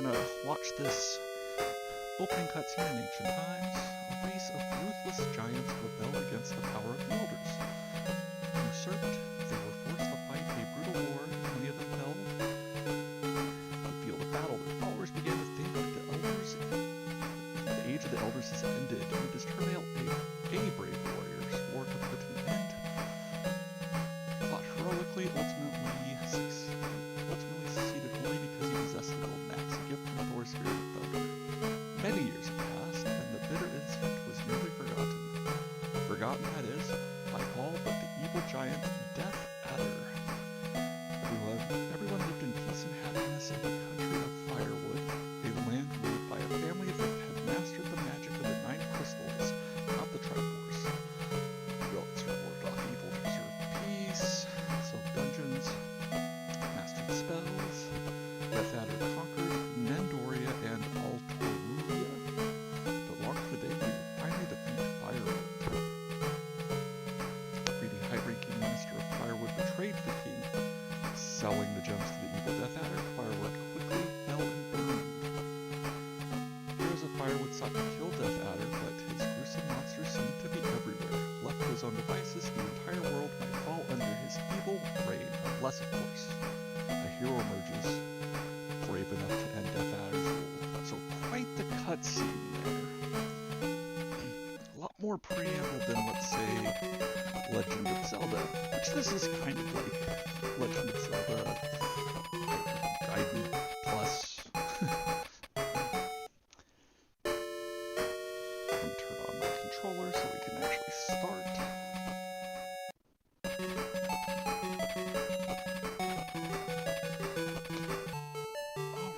gonna watch this opening cutscene in ancient times. A race of ruthless giants rebelled against the power of the elders. Usurped, they were forced to fight a brutal war. Many of them fell. On the field of battle, their followers began to think that the age of the elders has ended. With this turmoil, a brave warrior swore to put an end. Fought heroically, ultimately succeeded only because he possessed the golden axe, a gift from Thor's spirit of thunder. Many years have passed, and the bitter incident was nearly forgotten. Forgotten, that is, by all but the evil giant Death Adder. Everyone lived in peace and happiness in the country of Firewood, a land ruled by a family that had mastered the magic of the 9 crystals, not the Triforce. Relics rewarded off evil to preserve peace, solved dungeons, mastered spells. Death Adder conquered Nendoria and Altoruria, but long for the day he would finally defeat Firewood. The greedy high-ranking minister of Firewood betrayed the king, selling the gems to the evil Death Adder. Firewood quickly fell and burned. Heroes of Firewood sought to kill Death Adder, but his gruesome monsters seemed to be everywhere. Left to his own devices, the entire world might fall under his evil reign, unless, of course, a hero emerges brave enough to end Death Adder's rule. So quite the cutscene there. A lot more preamble than, let's say, Legend of Zelda, which this is kind of like Legend of Zelda Gaiden Plus. Let me turn on my controller so we can actually start.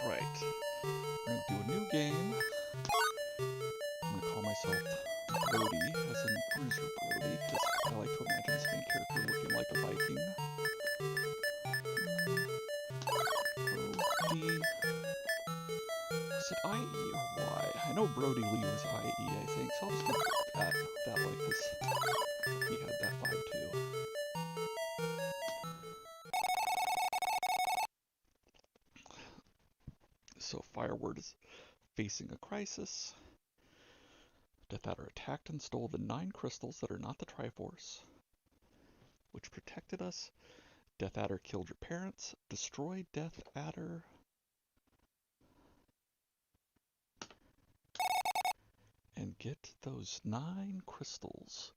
Alright, we're going to do a new game. I'm going to call myself Brody, as in Bruiser Brody, because I like to imagine this main character looking like a Viking. Brody... Was it IE or Y? I know Brody Lee was IE, I think, so I'll just keep that way, because he had that vibe too. So Firewood is facing a crisis. Death Adder attacked and stole the 9 crystals that are not the Triforce, which protected us. Death Adder killed your parents. Destroy Death Adder. And get those 9 crystals.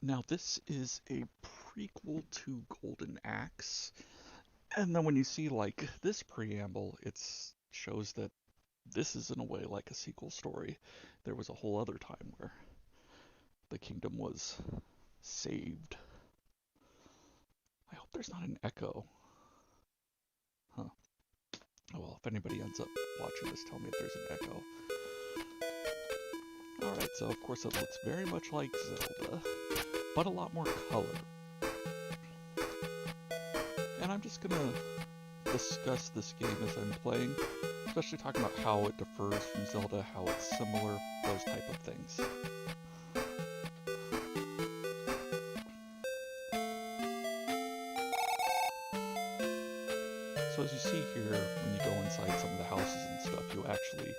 Now this is a prequel to Golden Axe. And then when you see like this preamble, it shows that this is in a way like a sequel story. There was a whole other time where the kingdom was saved. I hope there's not an echo. Huh. Oh well, if anybody ends up watching this, tell me if there's an echo. Alright, so of course it looks very much like Zelda, but a lot more color. And I'm just gonna discuss this game as I'm playing, especially talking about how it differs from Zelda, how it's similar, those type of things. So as you see here, when you go inside some of the houses and stuff, you actually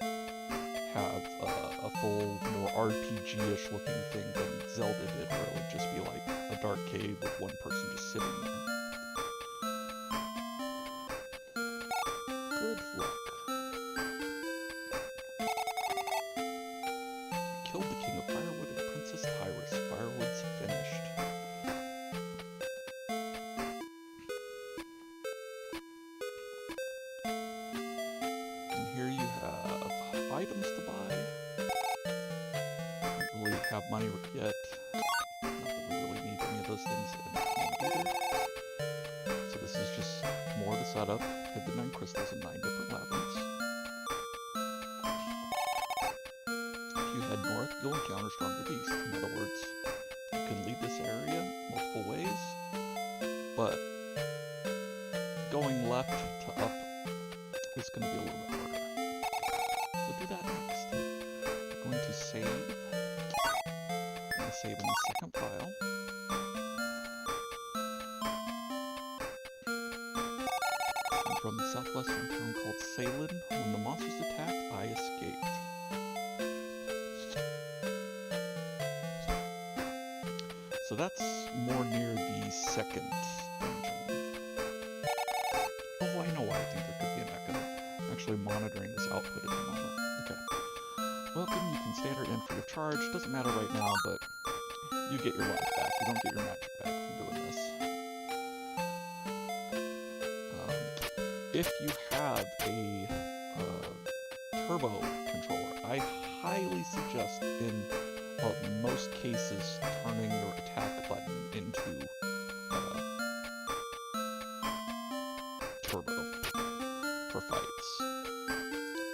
have a full, more RPG-ish looking thing than Zelda did, where it would just be like a dark cave with one person just sitting there. Good luck. Killed the King of Firewood and Princess Tyrus. Firewood's finished. And here you have items to buy. Don't really have money yet. Not that we really need any of those things in this moment either. So this is just more of the setup. Hit the 9 crystals in 9 different labyrinths. If you head north, you'll encounter stronger beasts. In other words, you can leave this area multiple ways, but going left to up is going to be a little bit harder. So do that next. I'm going to save. I'm going to save in the second file. from the southwestern town called Salem. When the monsters attacked, I escaped. So that's more near the second dungeon. Oh, I know why I think there could be an echo. I'm actually monitoring this output at the moment. Okay. Welcome, you can stand or end for your charge. Doesn't matter right now, but you get your life back. You don't get your magic back from doing this. If you have a turbo controller, I highly suggest in most cases turning your attack button into turbo for fights.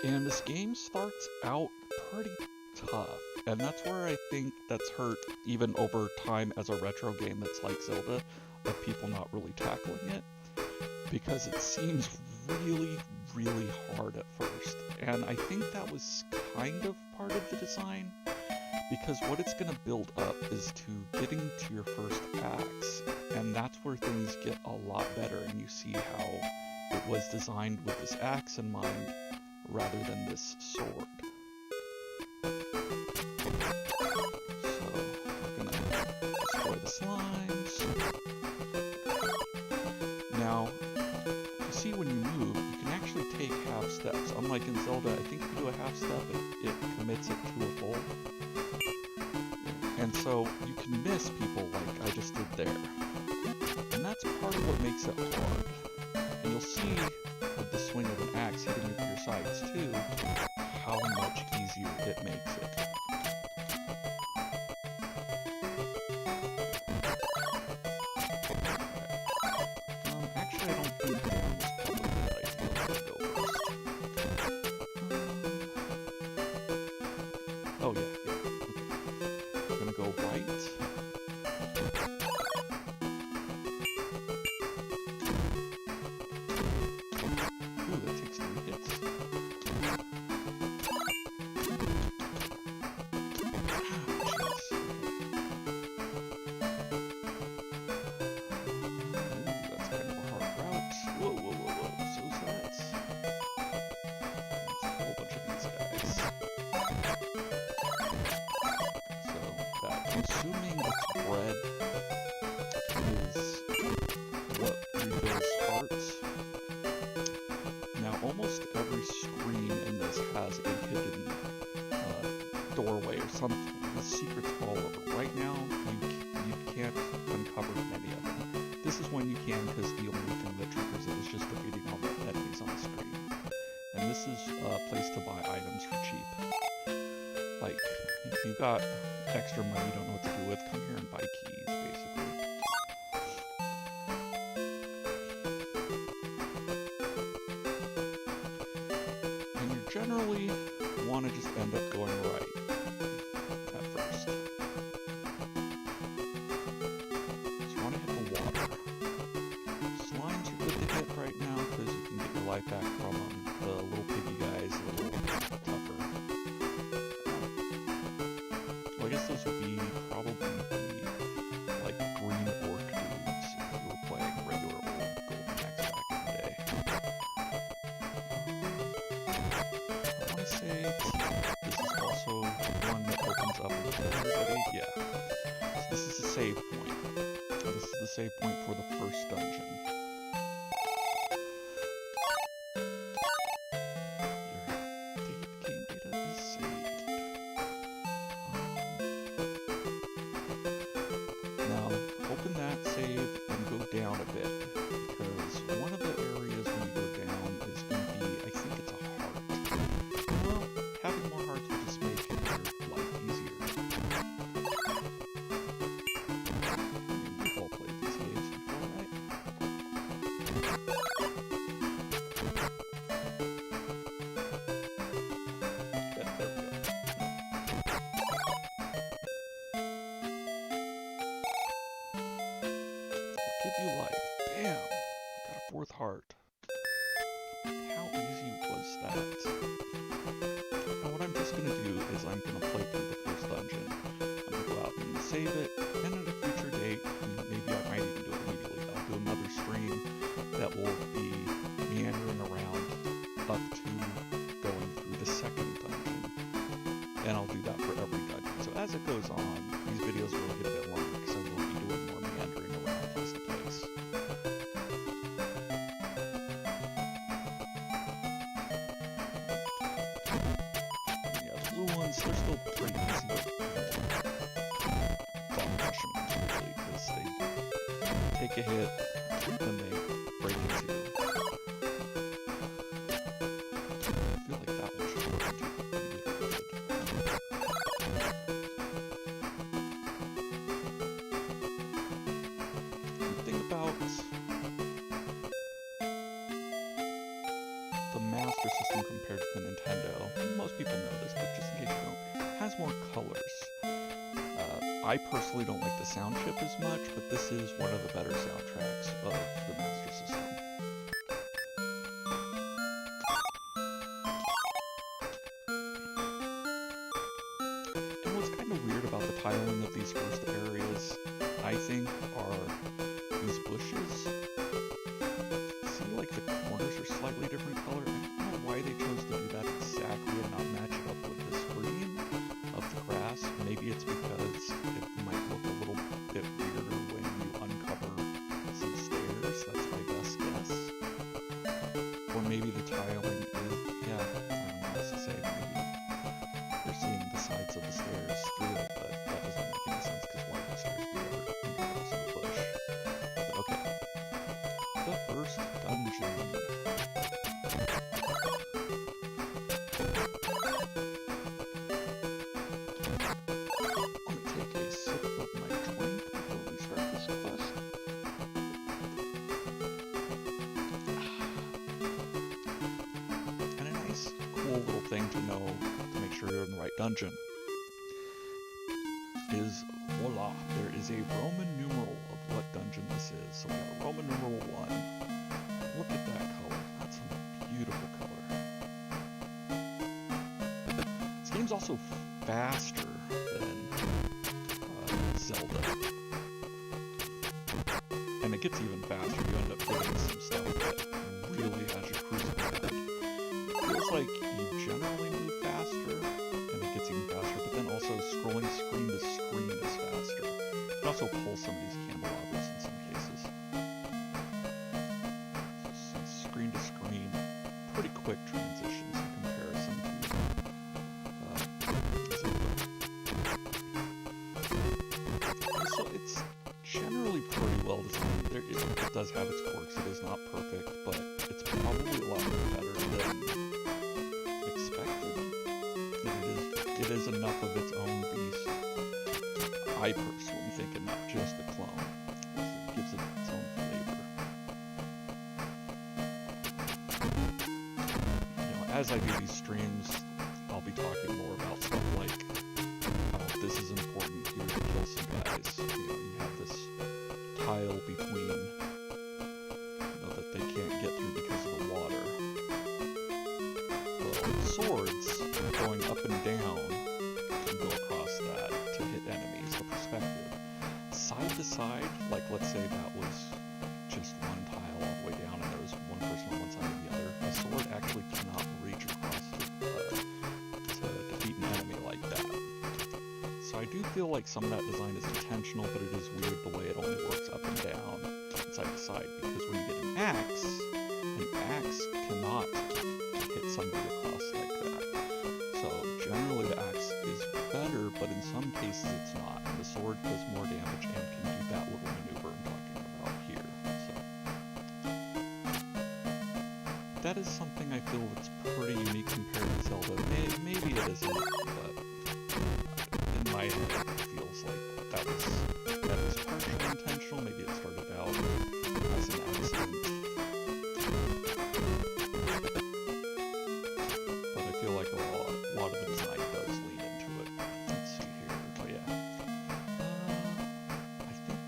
And this game starts out pretty tough, and that's where I think that's hurt even over time as a retro game that's like Zelda, of people not really tackling it, because it seems really, really hard at first. And I think that was kind of part of the design, because what it's going to build up is to getting to your first axe, and that's where things get a lot better, and you see how it was designed with this axe in mind rather than this sword. So we're going to destroy the slimes. Now, you see when you move, you can actually take half steps. Unlike in Zelda, I think if you do a half step, it commits it to a full. And so you can miss people like I just did there. And that's part of what makes it hard. And you'll see with the swing of an axe hitting you with your sides too, how much easier it makes it. Actually, I don't think down is probably a good idea. Let's go first. Oh yeah, okay. We're gonna go right. Ooh, that takes 3 hits. That's kind of a hard route. Whoa, whoa, whoa, whoa. So that's a whole bunch of these guys. So that, consuming its bread is what rebuilds hearts. Now, almost every screen in this has a hidden doorway or something. The secrets all over. Right now, you can't uncover many of them. This is when you can, because the only thing that triggers it is just defeating all the enemies on the screen. And this is a place to buy items for cheap. Like, if you got extra money you don't know what to do with, come here and buy keys, basically. And you generally want to just end up going right at first. So you want to hit the water. Slimes are good to hit right now because you can get your life back from them. The little piggy guys a little tougher. Well, I guess those would be probably the like green orc dudes if you were playing regular old Golden Axe back in the day. I want to say this is also one that opens up with everybody. Yeah. So this is the save point. This is the save point for the first dungeon. Your game data is saved. Now, open that save and go down a bit, because one of the areas when you go down is going to be, I think it's a heart. Well, having more hearts will just make your life easier. I mean, we've all played these games before, right? Yeah, there we go. Give you life. Bam! Got a 4th heart. How easy was that? Now what I'm just going to do is I'm going to play through the first dungeon. I'm going to go out and save it, and at a future date, maybe I might even do it immediately, I'll do another stream that will be meandering and I'll do that for every dungeon. So as it goes on, these videos will get a bit longer because I will be doing more meandering around place to place. Yeah, the blue ones, they're still pretty easy, but don't rush them completely because they take a hit, then they break into you. The Master System compared to the Nintendo, most people know this, but just in case you don't, has more colors. I personally don't like the sound chip as much, but this is one of the better soundtracks of the Master System. And what's kind of weird about the tiling of these first areas, I think, are these bushes. Like the corners are slightly different color. I don't know why they chose to do that exactly and not match it up with the screen of the grass. Maybe it's because it might look a little bit weirder when you uncover some stairs. That's my best guess. Or maybe the tiling is, yeah, I don't know what else to say. Maybe you're seeing the sides of the stairs through it, but that doesn't make any sense because why would the stairs be over across the bush? But okay. The first dungeon. Let me take a sip of my drink before we start this quest. And a nice, cool little thing to know to make sure you're in the right dungeon is, voila, there is a Roman numeral of what dungeon this is. So we have a Roman numeral 1. Look at that color. That's a beautiful color. This game's also faster than Zelda. And it gets even faster. You end up getting some stuff that really has you cruising around. It feels like you generally move faster, and it gets even faster, but then also scrolling screen to screen is faster. You can also pull some of these candelabras in some cases. So screen to screen, pretty quick transitions in comparison to so it's generally pretty well designed. It does have its quirks. It is not perfect, but it's probably a lot better than expected. It is enough of its own beast. I personally think, and not just a clone, because it gives it its own flavor. You know, as I do these streams, I'll be talking more about stuff like how this is important here to kill some guys. You know, you have this tile between, that they can't get through because of the water. Well, swords going up and down can go across that to hit enemies. The perspective. Side to side, like let's say that was just one tile all the way down and there was one person on one side or the other, a sword actually cannot reach across to defeat an enemy like that. So I do feel like some of that design is intentional, but it is weird the way it only works up and down and side to side, because when you get an axe cannot hit somebody across like that. So generally the axe is better, but in some cases it's not. The sword does more damage and can do that little maneuver I'm talking about here. So that is something I feel that's pretty unique compared to Zelda. Maybe it isn't, but in my head it feels like that was partially intentional. Maybe it started out as an accident. But I feel like a lot of the design does lean into it. Let's see here. Oh yeah. I think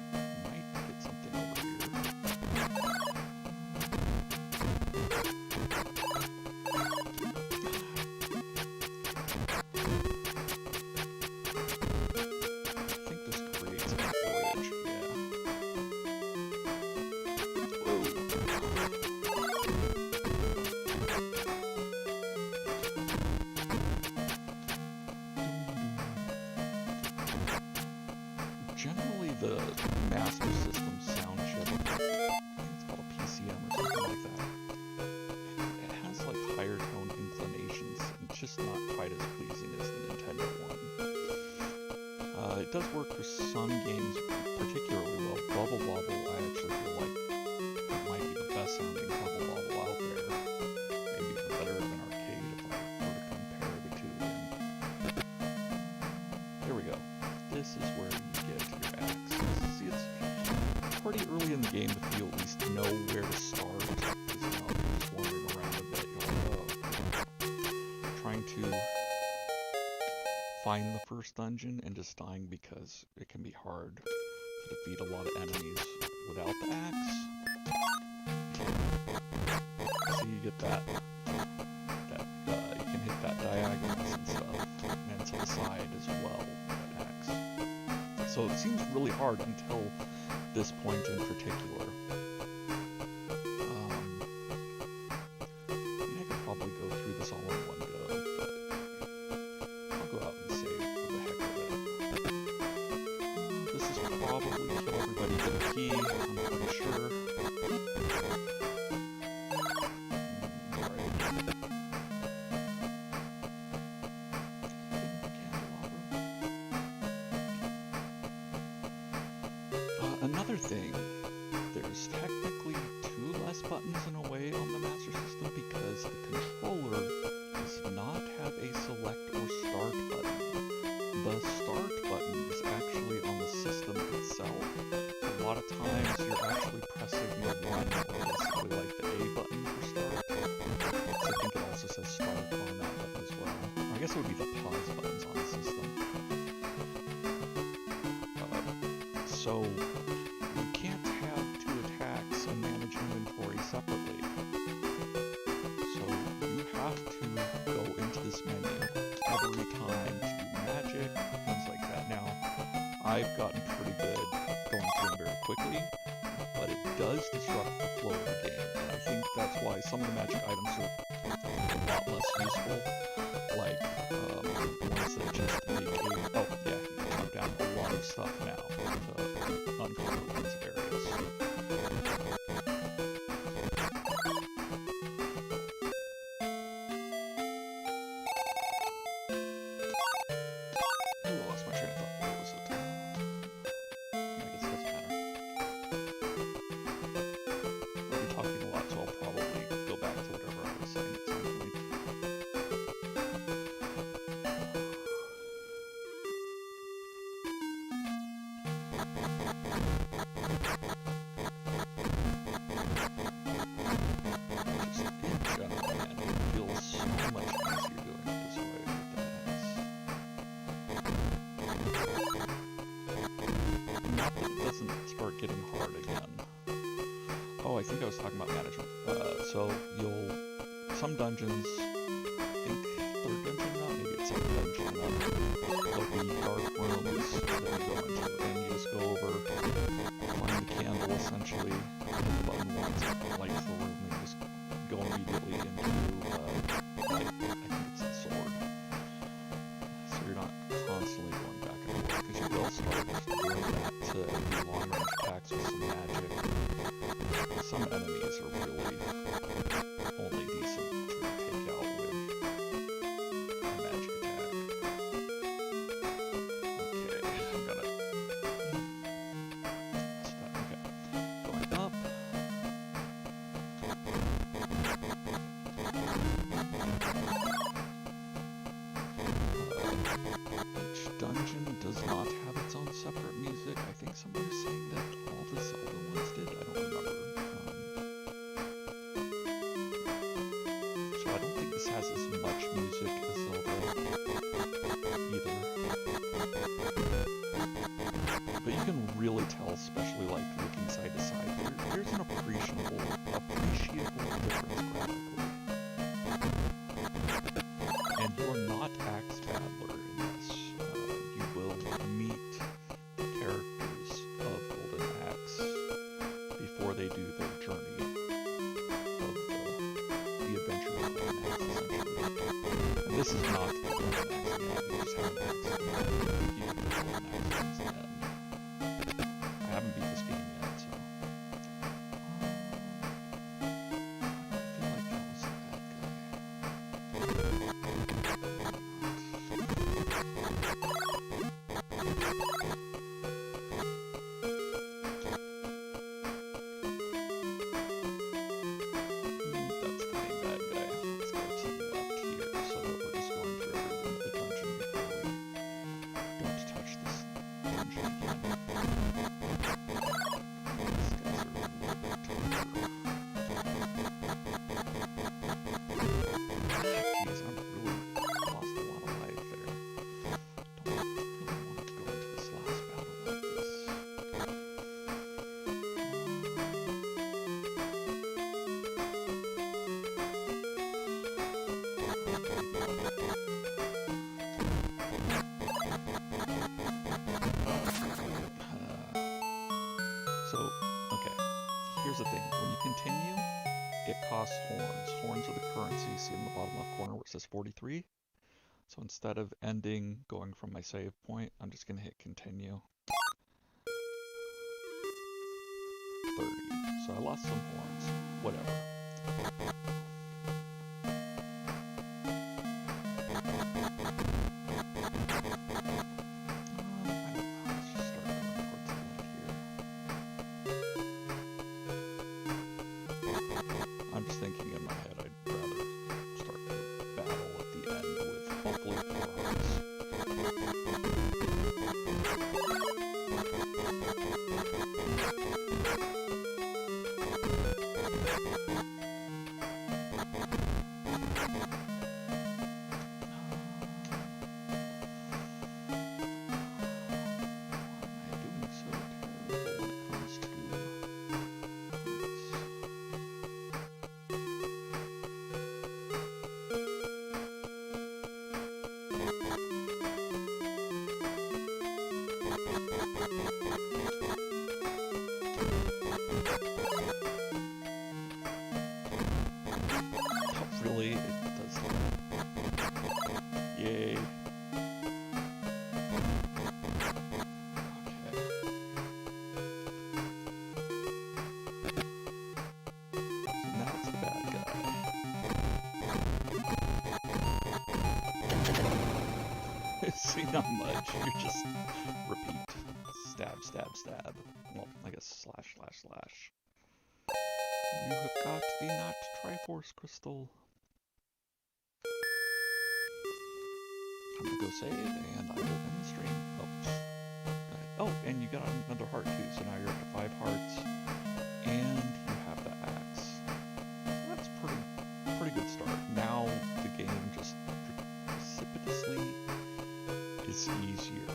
we might get something over here. I think this creates a bridge, yeah. the Master System sound chip. I think it's called a PCM or something like that. It has like higher tone inclinations and just not quite as pleasing as the Nintendo one. It does work for some games particularly well. Bubble Bobble, I actually feel like it might be the best sounding Bubble Bobble out there. Maybe even better than Arcade if I were to compare the two. And there we go. This is where you get your axe. See, it's pretty early in the game if you at least know where to start. Because you're just wandering around a bit. You're like, oh, trying to find the first dungeon and just dying because it can be hard to defeat a lot of enemies without the axe. So you get that you can hit that diagonals and stuff, and to the side as well, that axe. So it seems really hard until this point in particular. I mean, I could probably go through this all in one go, but I'll go out and save for the heck of it. This is probably kill everybody with a key, I'm pretty sure. Another thing, there's technically 2 less buttons in a way on the Master System because the controller does not have a select or start button. The start button is actually on the system itself. So a lot of times you're actually pressing your 1, or basically like the A button for start. So I think it also says start on that button as well. Or I guess it would be the pause buttons on the system. So you can't have 2 attacks and manage inventory separately. So you have to go into this menu every time to do magic, things like that. Now, I've gotten pretty good going through them very quickly, but it does disrupt the flow of the game. And I think that's why some of the magic items are a lot less useful, like the ones that just make a... Oh, yeah, you can jump down a lot of stuff now to uncover these areas. Oh, I lost my train of thought. Where was it? I guess it doesn't matter. I'll be talking a lot, so I'll probably go back to whatever I was saying at some point. Getting hard again. Oh, I think I was talking about management. So some dungeons, I think 3rd dungeon now, maybe it's 2nd dungeon now, there'll be dark rooms that you go into, and you just go over, find the candle essentially, hit the button once, it lights the room, and you just go immediately into, I think it's the sword. So you're not constantly going back and forth, because you will start doing that to do long-range attacks with some magic. Some enemies are really only decent to take out with a magic attack. Okay, I'm gonna... Okay, going up. Each dungeon does not have its own separate music. I think somebody was saying that all the Zelda ones did. I don't remember. So I don't think this has as much music as Zelda either. But you can really tell, especially like looking side to side, there's an appreciable difference graphically. And you're not Axe Battler in this. You will meet the characters of Golden Axe before they do their journey of the adventure of Golden Axe, essentially. And this is not the Golden Axe again, you just have an axe and you can do Golden Axe things again. toss horns. Horns are the currency. See in the bottom left corner where it says 43? So instead of ending, going from my save point, I'm just going to hit continue. 30. So I lost some horns. Whatever. I'm just thinking in my head I'd rather start the battle at the end with hopefully 4 hearts. Really, it does that. Yay. Okay. So now it's the bad guy. See, not much. You just repeat. Stab, stab, stab. Well, I guess slash, slash, slash. You have got the not Triforce crystal. I'm gonna go save, and I will end the stream. Oh, and you got another heart too, so now you're up to 5 hearts, and you have the axe. So that's pretty good start. Now the game just precipitously is easier.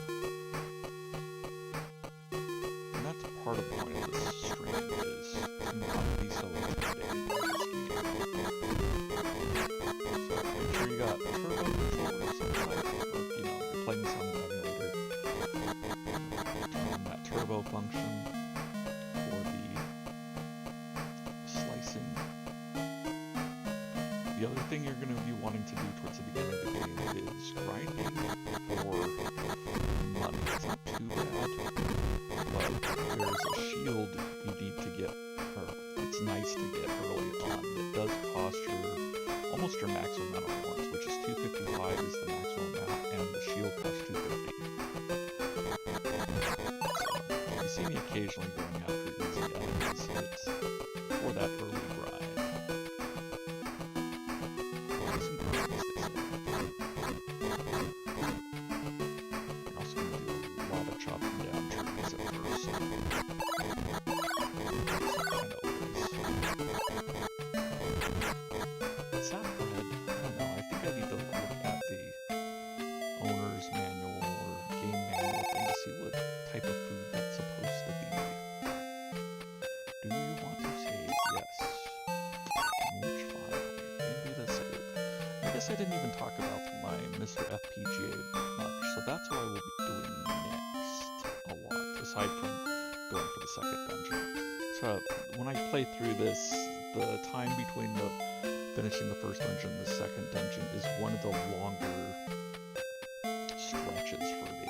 And that's part of the point of this stream, is to not be so intimidated by this game. So make sure you got turbo controllers and you're playing this on the emulator. Turn on that turbo function for the slicing. The other thing you're going to be wanting to do towards the beginning of the game is grinding for money. It's not too bad, but there's a shield you need to get, or it's nice to get early on. It does cost almost your maximum amount of horns, which is 255 is the maximum amount, and the shield costs 250. So, you see me occasionally going after easy enemies, it's for that early grind. You're also going to do a lot of chopping down trees at first. Saffron, I don't know, I think I need to look at the owner's manual or game manual thing to see what type of food that's supposed to be. Do you want to save? Yes. And which file? Maybe the save. I guess I didn't even talk about my MiSTeR FPGA much, so that's what I will be doing next a lot, aside from going for the second dungeon. So when I play through this, the time between finishing the first dungeon and the second dungeon is one of the longer stretches for me.